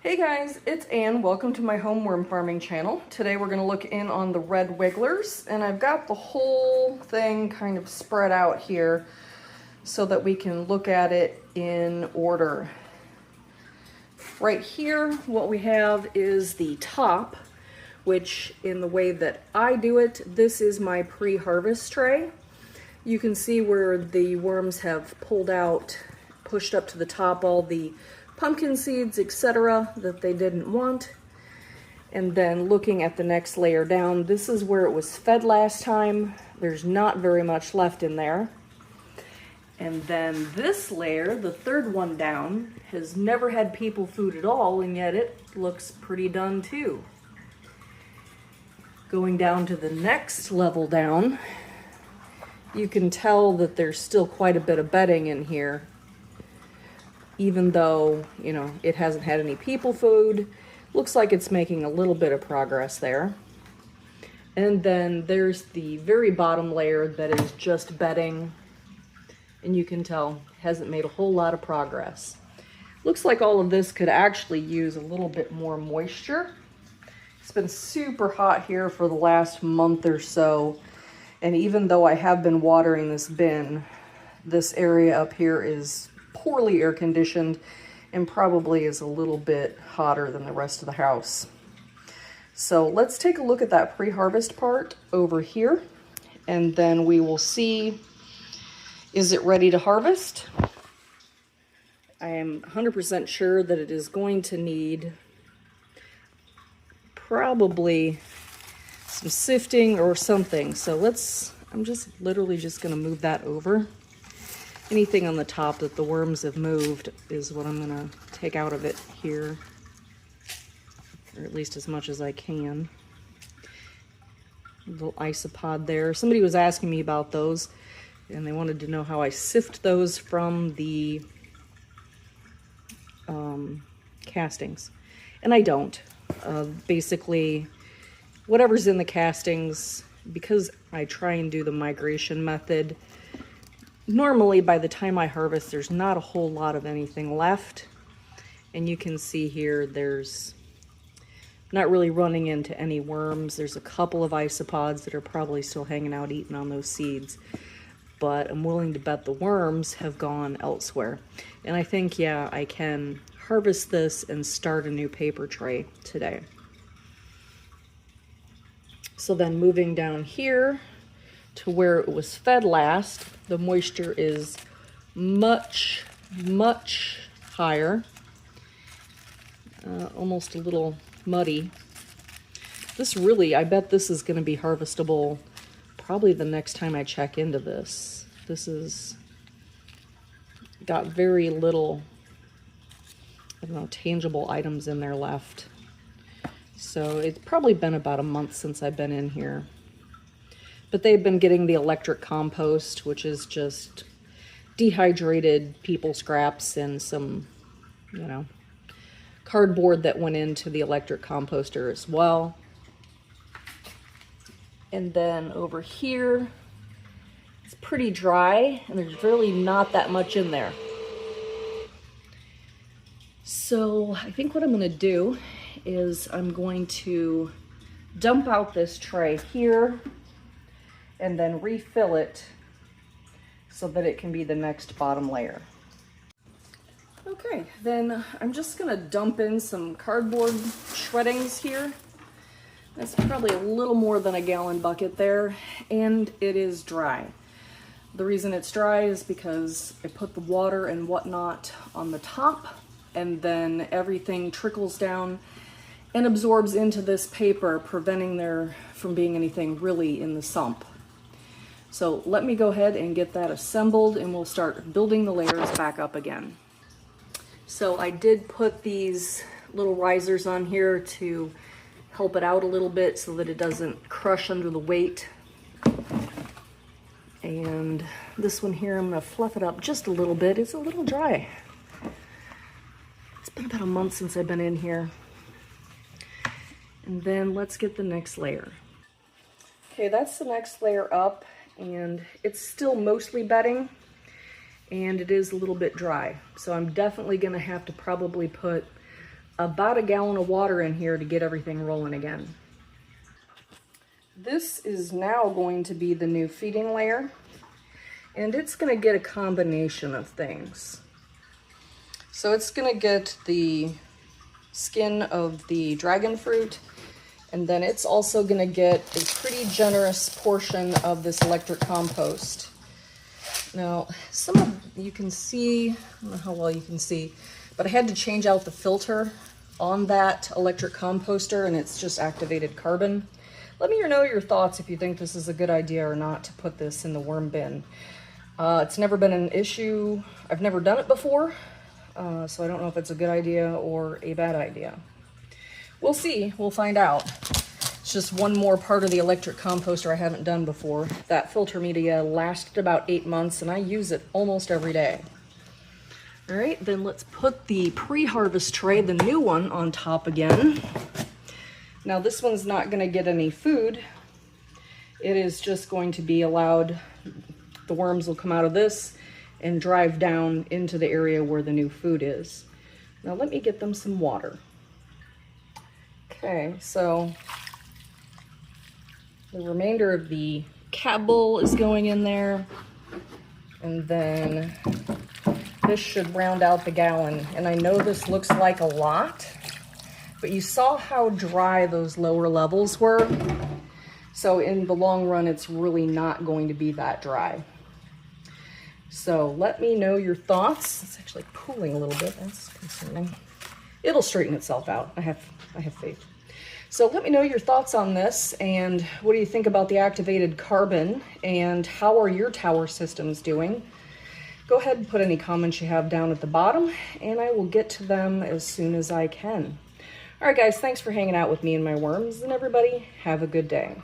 Hey guys, it's Ann. Welcome to my home worm farming channel. Today we're going to look in on the red wigglers, and I've got the whole thing kind of spread out here so that we can look at it in order. Right here, what we have is the top, which in the way that I do it, this is my pre-harvest tray. You can see where the worms have pulled out, pushed up to the top all the pumpkin seeds, etc. that they didn't want. And then looking at the next layer down, this is where it was fed last time. There's not very much left in there. And then this layer, the third one down, has never had people food at all, and yet it looks pretty done too. Going down to the next level down, you can tell that there's still quite a bit of bedding in here. Even though, you know, it hasn't had any people food, looks like it's making a little bit of progress there. And then there's the very bottom layer that is just bedding, and you can tell hasn't made a whole lot of progress. Looks like all of this could actually use a little bit more moisture. It's been super hot here for the last month or so, and even though I have been watering this bin, this area up here is poorly air conditioned and probably is a little bit hotter than the rest of the house. So let's take a look at that pre-harvest part over here, and then we will see, is it ready to harvest? I am 100% sure that it is going to need probably some sifting or something. So I'm just literally just gonna move that over. Anything on the top that the worms have moved is what I'm gonna take out of it here, or at least as much as I can. A little isopod there. Somebody was asking me about those, and they wanted to know how I sift those from the castings. And I don't. Basically, whatever's in the castings, because I try and do the migration method, normally by the time I harvest, there's not a whole lot of anything left. And you can see here, there's not really running into any worms. There's a couple of isopods that are probably still hanging out eating on those seeds. But I'm willing to bet the worms have gone elsewhere. And I think, yeah, I can harvest this and start a new paper tray today. So then moving down here to where it was fed last, the moisture is much, much higher. Almost a little muddy. This really, I bet this is going to be harvestable probably the next time I check into this. This is got very little, I don't know, tangible items in there left. So it's probably been about a month since I've been in here. But they've been getting the electric compost, which is just dehydrated people scraps and some, you know, cardboard that went into the electric composter as well. And then over here, it's pretty dry, and there's really not that much in there. So I think what I'm going to do is I'm going to dump out this tray here and then refill it so that it can be the next bottom layer. Okay, then I'm just gonna dump in some cardboard shreddings here. That's probably a little more than a gallon bucket there, and it is dry. The reason it's dry is because I put the water and whatnot on the top, and then everything trickles down and absorbs into this paper, preventing there from being anything really in the sump. So let me go ahead and get that assembled, and we'll start building the layers back up again. So I did put these little risers on here to help it out a little bit so that it doesn't crush under the weight. And this one here, I'm gonna fluff it up just a little bit. It's a little dry. It's been about a month since I've been in here. And then let's get the next layer. Okay, that's the next layer up, and it's still mostly bedding, and it is a little bit dry. So I'm definitely gonna have to probably put about a gallon of water in here to get everything rolling again. This is now going to be the new feeding layer, and it's going to get a combination of things. So it's going to get the skin of the dragon fruit, and then it's also going to get a pretty generous portion of this electric compost. Now, some of you can see, I don't know how well you can see, but I had to change out the filter on that electric composter, and it's just activated carbon. Let me know your thoughts if you think this is a good idea or not to put this in the worm bin. It's never been an issue. I've never done it before, so I don't know if it's a good idea or a bad idea. We'll see. We'll find out. It's just one more part of the electric composter I haven't done before. That filter media lasted about 8 months, and I use it almost every day. All right, then let's put the pre-harvest tray, the new one, on top again. Now this one's not going to get any food. It is just going to be allowed, the worms will come out of this and drive down into the area where the new food is. Now let me get them some water. Okay, so the remainder of the cat bowl is going in there, and then this should round out the gallon. And I know this looks like a lot, but you saw how dry those lower levels were. So in the long run, it's really not going to be that dry. So let me know your thoughts. It's actually pooling a little bit. That's concerning. It'll straighten itself out. I have faith. So let me know your thoughts on this, and what do you think about the activated carbon, and how are your tower systems doing? Go ahead and put any comments you have down at the bottom, and I will get to them as soon as I can. All right, guys, thanks for hanging out with me and my worms, and everybody, have a good day.